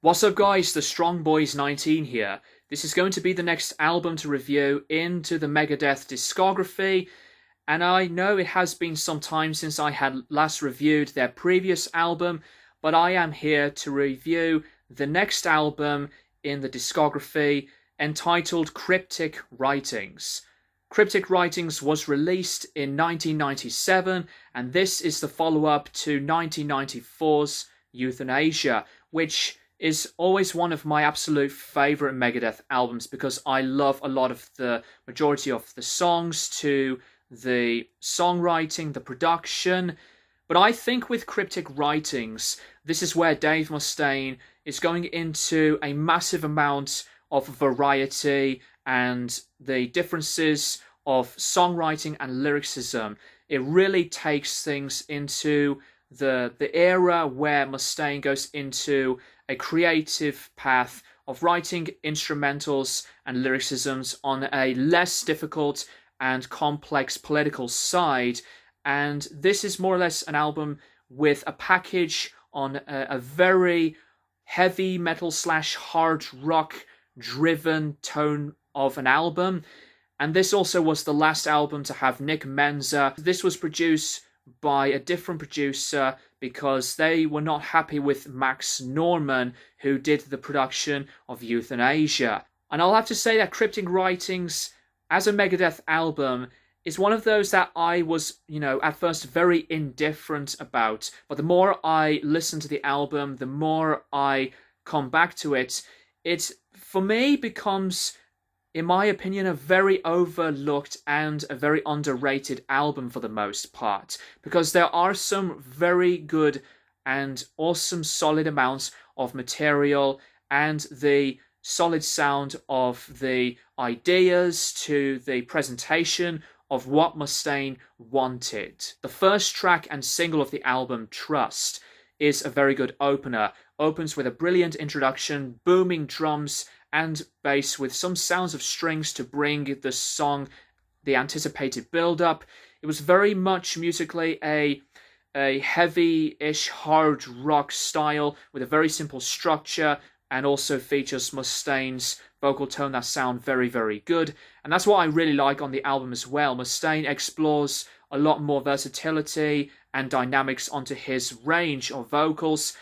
What's up guys, the Strong Boys 19 here. This is going to be the next album to review into the Megadeth discography, and I know it has been some time since I had last reviewed their previous album, but I am here to review the next album in the discography, entitled Cryptic Writings. Cryptic Writings was released in 1997, and this is the follow-up to 1994's Euthanasia, which is always one of my absolute favourite Megadeth albums because I love a lot of the majority of the songs, to the songwriting, the production. But I think with Cryptic Writings, this is where Dave Mustaine is going into a massive amount of variety and the differences of songwriting and lyricism. It really takes things into the era where Mustaine goes into a creative path of writing instrumentals and lyricisms on a less difficult and complex political side. And this is more or less an album with a package on a very heavy metal / hard rock driven tone of an album. And this also was the last album to have Nick Menza. This was produced by a different producer because they were not happy with Max Norman, who did the production of Euthanasia. And I'll have to say that Cryptic Writings, as a Megadeth album, is one of those that I was, at first very indifferent about. But the more I listen to the album, the more I come back to it, it, for me, becomes, in my opinion, a very overlooked and a very underrated album for the most part, because there are some very good and awesome solid amounts of material, and the solid sound of the ideas to the presentation of what Mustaine wanted. The first track and single of the album, Trust, is a very good opener. Opens with a brilliant introduction, booming drums and bass with some sounds of strings to bring the song the anticipated build-up. It was very much musically a heavy-ish hard rock style with a very simple structure, and also features Mustaine's vocal tone that sound very, very good. And that's what I really like on the album as well. Mustaine explores a lot more versatility and dynamics onto his range of vocals.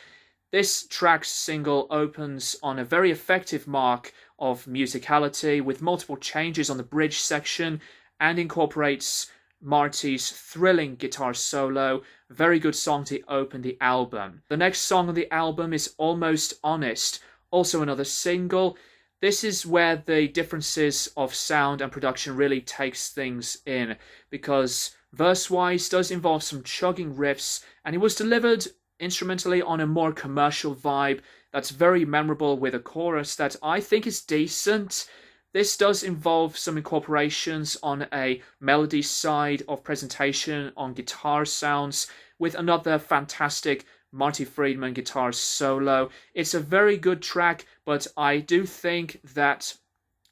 This track's single opens on a very effective mark of musicality with multiple changes on the bridge section and incorporates Marty's thrilling guitar solo. Very good song to open the album. The next song on the album is Almost Honest, also another single. This is where the differences of sound and production really takes things in, because verse-wise does involve some chugging riffs, and it was delivered instrumentally on a more commercial vibe that's very memorable, with a chorus that I think is decent. This does involve some incorporations on a melody side of presentation on guitar sounds, with another fantastic Marty Friedman guitar solo. It's a very good track, but I do think that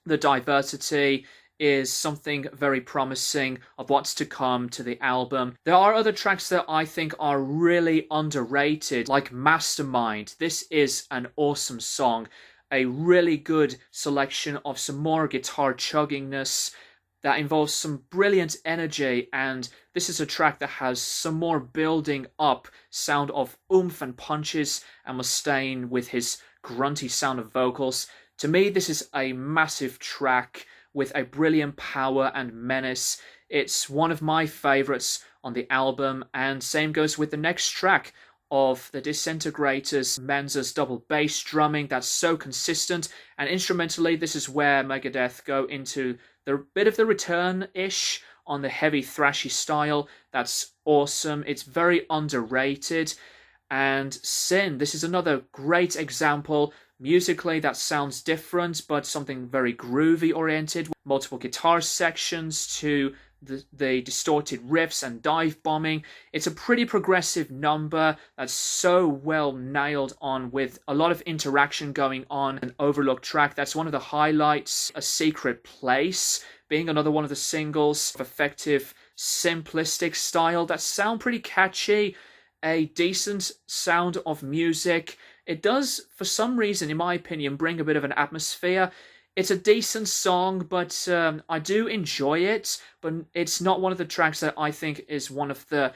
the diversity is something very promising of what's to come to the album. There are other tracks that I think are really underrated, like Mastermind. This is an awesome song, a really good selection of some more guitar chuggingness that involves some brilliant energy, and this is a track that has some more building up sound of oomph and punches, and Mustaine with his grunty sound of vocals. To me, this is a massive track with a brilliant power and menace. It's one of my favourites on the album, and same goes with the next track of the Disintegrators, Menza's double bass drumming that's so consistent, and instrumentally this is where Megadeth go into the bit of the return-ish on the heavy thrashy style. That's awesome. It's very underrated. And Sin, this is another great example. Musically, that sounds different, but something very groovy oriented. Multiple guitar sections to the distorted riffs and dive bombing. It's a pretty progressive number that's so well nailed on, with a lot of interaction going on. An overlooked track that's one of the highlights. A Secret Place being another one of the singles. Effective, simplistic style that sound pretty catchy. A decent sound of music it does, for some reason, in my opinion, bring a bit of an atmosphere. It's a decent song, but I do enjoy it, but it's not one of the tracks that I think is one of the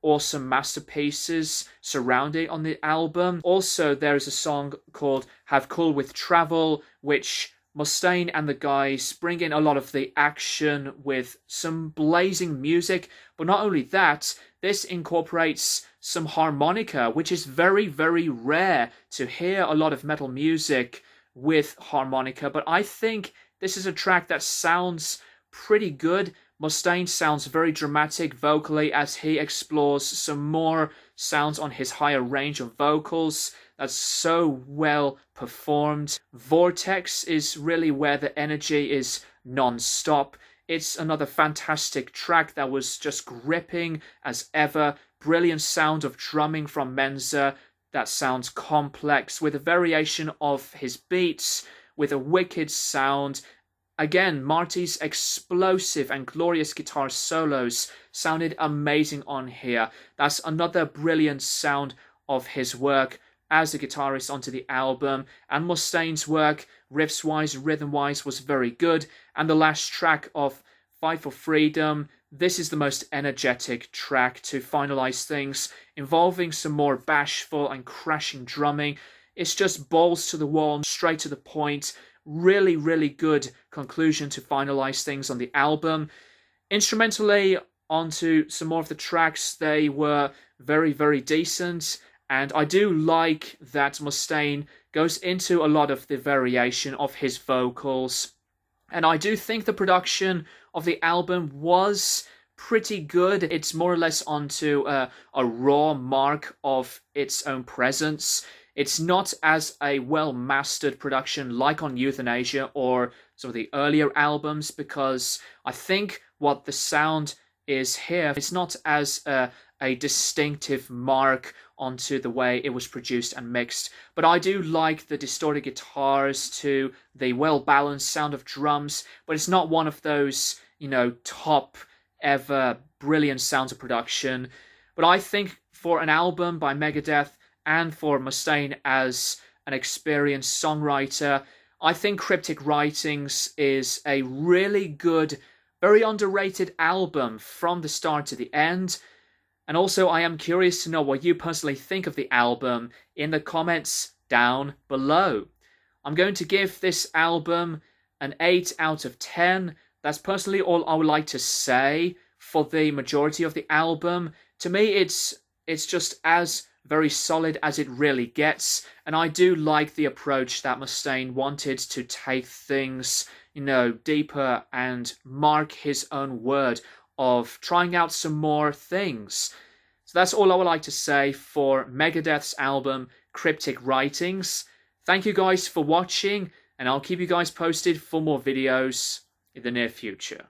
awesome masterpieces surrounding on the album. Also, there is a song called Have Cool With Travel, which Mustaine and the guys bring in a lot of the action with some blazing music, but not only that, this incorporates some harmonica, which is very, very rare to hear a lot of metal music with harmonica, but I think this is a track that sounds pretty good. Mustaine sounds very dramatic vocally as he explores some more sounds on his higher range of vocals. That's so well performed. Vortex is really where the energy is non-stop. It's another fantastic track that was just gripping as ever. Brilliant sound of drumming from Menza that sounds complex with a variation of his beats, with a wicked sound. Again, Marty's explosive and glorious guitar solos sounded amazing on here. That's another brilliant sound of his work as a guitarist onto the album. And Mustaine's work, riffs-wise, rhythm-wise, was very good. And the last track of Fight for Freedom, this is the most energetic track to finalize things, involving some more bashful and crashing drumming. It's just balls to the wall, straight to the point. Really, really good conclusion to finalize things on the album. Instrumentally, onto some more of the tracks, they were very, very decent. And I do like that Mustaine goes into a lot of the variation of his vocals. And I do think the production of the album was pretty good. It's more or less onto a raw mark of its own presence. It's not as a well-mastered production like on Euthanasia or some of the earlier albums, because I think what the sound is here, it's not as a distinctive mark onto the way it was produced and mixed. But I do like the distorted guitars to the well-balanced sound of drums, but it's not one of those, top ever brilliant sounds of production. But I think for an album by Megadeth, and for Mustaine as an experienced songwriter, I think Cryptic Writings is a really good, very underrated album from the start to the end. And also, I am curious to know what you personally think of the album in the comments down below. I'm going to give this album an 8 out of 10. That's personally all I would like to say for the majority of the album. To me, it's just as very solid as it really gets, and I do like the approach that Mustaine wanted to take things, deeper and mark his own word of trying out some more things. So that's all I would like to say for Megadeth's album Cryptic Writings. Thank you guys for watching, and I'll keep you guys posted for more videos in the near future.